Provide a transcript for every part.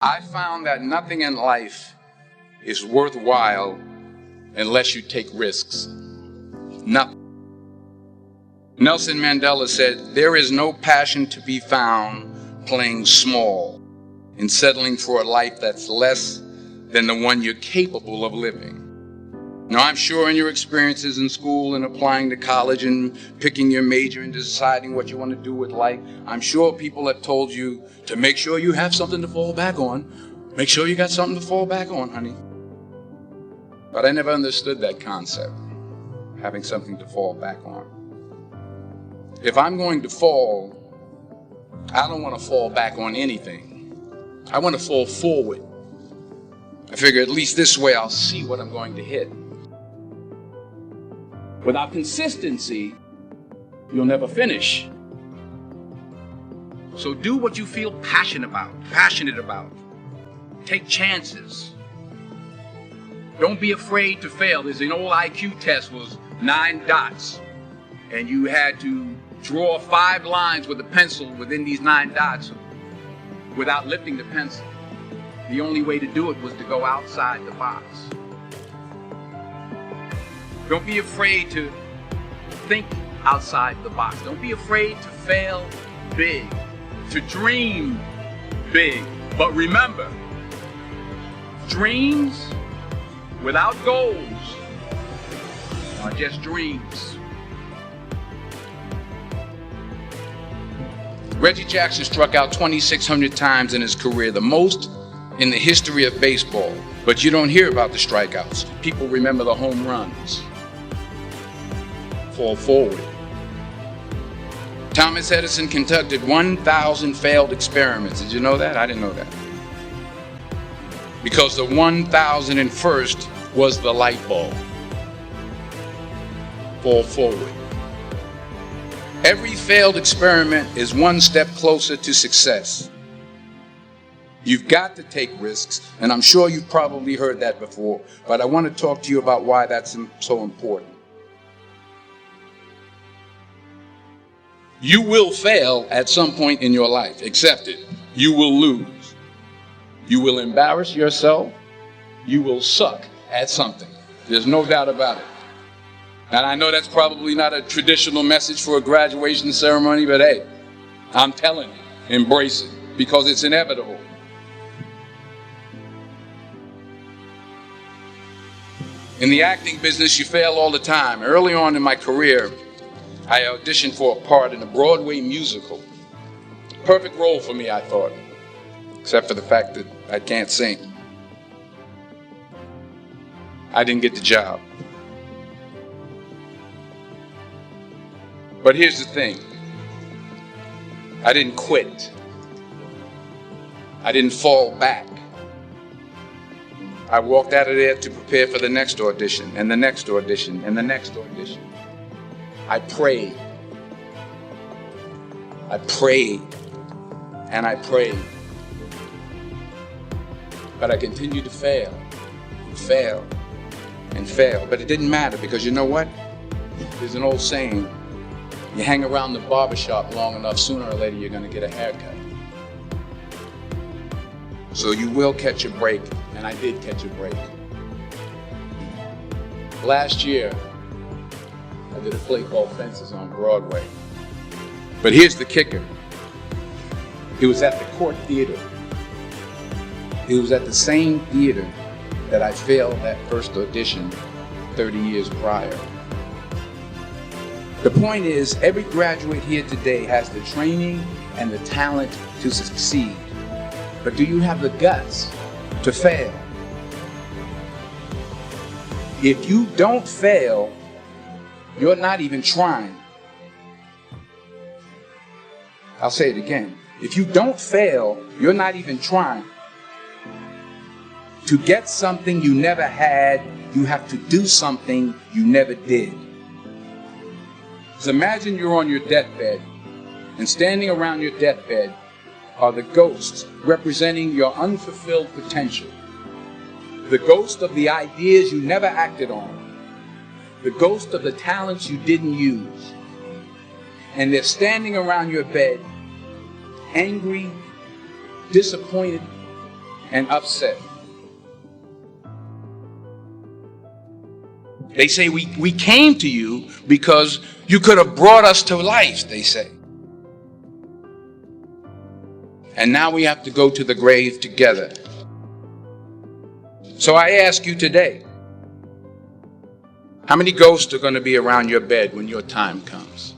I found that nothing in life is worthwhile unless you take risks. Nothing. Nelson Mandela said, "There is no passion to be found playing small and settling for a life that's less than the one you're capable of living." Now, I'm sure in your experiences in school and applying to college and picking your major and deciding what you want to do with life, I'm sure people have told you to make sure you have something to fall back on. Make sure you got something to fall back on, honey. But I never understood that concept, having something to fall back on. If I'm going to fall, I don't want to fall back on anything. I want to fall forward. I figure at least this way I'll see what I'm going to hit. Without consistency, you'll never finish. So do what you feel passionate about. Take chances. Don't be afraid to fail. There's an old IQ test, was 9 dots, and you had to draw 5 lines with a pencil within these 9 dots without lifting the pencil. The only way to do it was to go outside the box. Don't be afraid to think outside the box. Don't be afraid to fail big, to dream big. But remember, dreams without goals are just dreams. Reggie Jackson struck out 2,600 times in his career, the most in the history of baseball. But you don't hear about the strikeouts. People remember the home runs. Fall forward. Thomas Edison conducted 1,000 failed experiments. Did you know that? I didn't know that. Because the 1,001st was the light bulb. Fall forward. Every failed experiment is one step closer to success. You've got to take risks, and I'm sure you've probably heard that before, but I want to talk to you about why that's so important. You will fail at some point in your life. Accept it. You will lose. You will embarrass yourself. You will suck at something. There's no doubt about it. And I know that's probably not a traditional message for a graduation ceremony, but hey, I'm telling you, embrace it, because it's inevitable. In the acting business, you fail all the time. Early on in my career, I auditioned for a part in a Broadway musical. Perfect role for me, I thought, except for the fact that I can't sing. I didn't get the job. But here's the thing. I didn't quit. I didn't fall back. I walked out of there to prepare for the next audition, and the next audition, and the next audition. I prayed. I prayed. And I prayed. But I continued to fail, and fail, and fail. But it didn't matter, because you know what? There's an old saying, you hang around the barbershop long enough, sooner or later you're going to get a haircut. So you will catch a break, and I did catch a break. Last year, I did a play called Fences on Broadway. But here's the kicker. It was at the Court Theater. It was at the same theater that I failed that first audition 30 years prior. The point is, every graduate here today has the training and the talent to succeed. But do you have the guts to fail? If you don't fail, you're not even trying. I'll say it again. If you don't fail, you're not even trying. To get something you never had, you have to do something you never did. So imagine you're on your deathbed, and standing around your deathbed are the ghosts representing your unfulfilled potential. The ghost of the ideas you never acted on. The ghost of the talents you didn't use. And they're standing around your bed, angry, disappointed, and upset. They say we came to you because you could have brought us to life, they say. And now we have to go to the grave together. So I ask you today, how many ghosts are going to be around your bed when your time comes?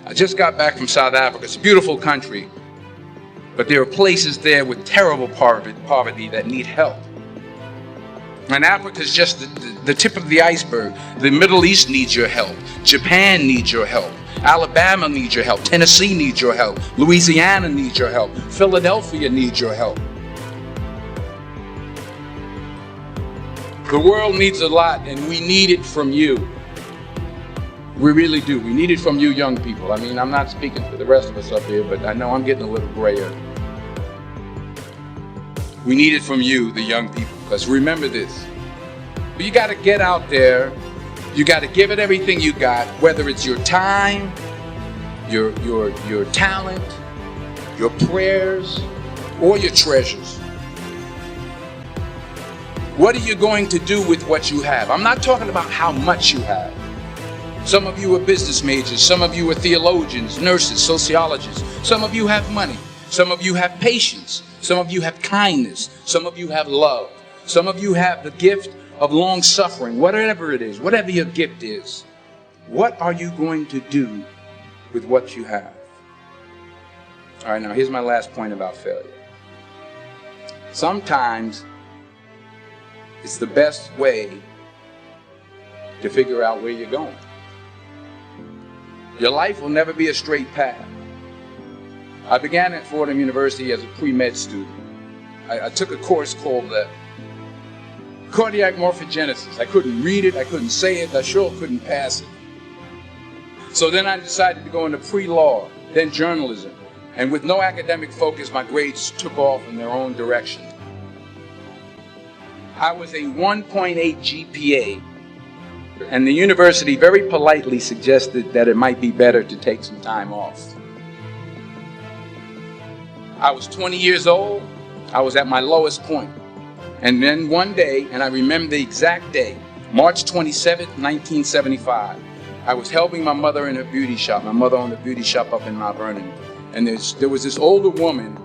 I just got back from South Africa. It's a beautiful country, but there are places there with terrible poverty that need help. And Africa is just the tip of the iceberg. The Middle East needs your help. Japan needs your help. Alabama needs your help. Tennessee needs your help. Louisiana needs your help. Philadelphia needs your help. The world needs a lot, and we need it from you. We really do. We need it from you young people. I mean, I'm not speaking for the rest of us up here, but I know I'm getting a little grayer. We need it from you, the young people, because remember this. You got to get out there. You got to give it everything you got, whether it's your time, your talent, your prayers, or your treasures. What are you going to do with what you have? I'm not talking about how much you have. Some of you are business majors. Some of you are theologians, nurses, sociologists. Some of you have money. Some of you have patience. Some of you have kindness. Some of you have love. Some of you have the gift of long suffering. Whatever it is, whatever your gift is, what are you going to do with what you have? All right, now here's my last point about failure. Sometimes it's the best way to figure out where you're going. Your life will never be a straight path. I began at Fordham University as a pre-med student. I took a course called cardiac morphogenesis. I couldn't read it, I couldn't say it, I sure couldn't pass it. So then I decided to go into pre-law, then journalism. And with no academic focus, my grades took off in their own direction. I was a 1.8 GPA, and the university very politely suggested that it might be better to take some time off. I was 20 years old. I was at my lowest point. And then one day, and I remember the exact day, March 27th, 1975, I was helping my mother in her beauty shop. My mother owned a beauty shop up in Mount Vernon. And there was this older woman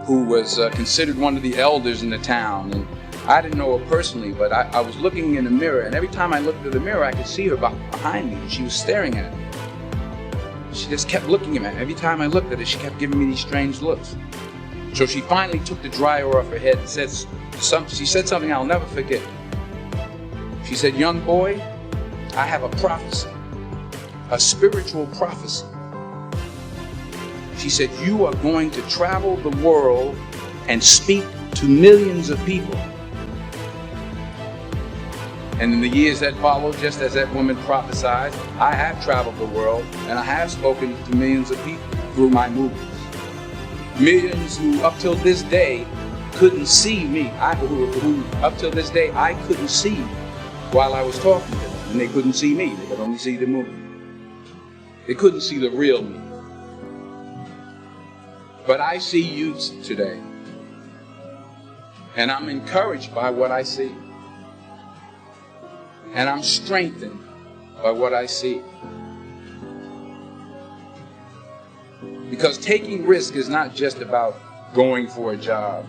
who was considered one of the elders in the town. And I didn't know her personally, but I was looking in the mirror, and every time I looked at the mirror, I could see her behind me. She was staring at me. She just kept looking at me. Every time I looked at her, she kept giving me these strange looks. So she finally took the dryer off her head and she said something I'll never forget. She said, "Young boy, I have a prophecy, a spiritual prophecy." She said, "You are going to travel the world and speak to millions of people." And in the years that followed, just as that woman prophesied, I have traveled the world and I have spoken to millions of people through my movies. Millions who up till this day couldn't see me. Who up till this day I couldn't see while I was talking to them. And they couldn't see me. They could only see the movie. They couldn't see the real me. But I see you today. And I'm encouraged by what I see. And I'm strengthened by what I see. Because taking risk is not just about going for a job.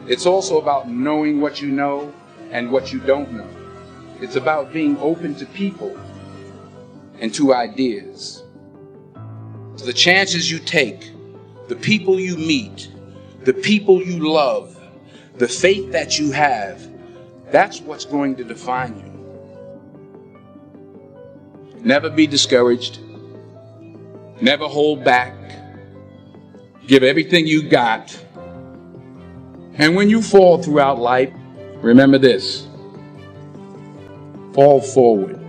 It's also about knowing what you know and what you don't know. It's about being open to people and to ideas. So the chances you take, the people you meet, the people you love, the faith that you have, that's what's going to define you. Never be discouraged. Never hold back. Give everything you got. And when you fall throughout life, remember this: fall forward.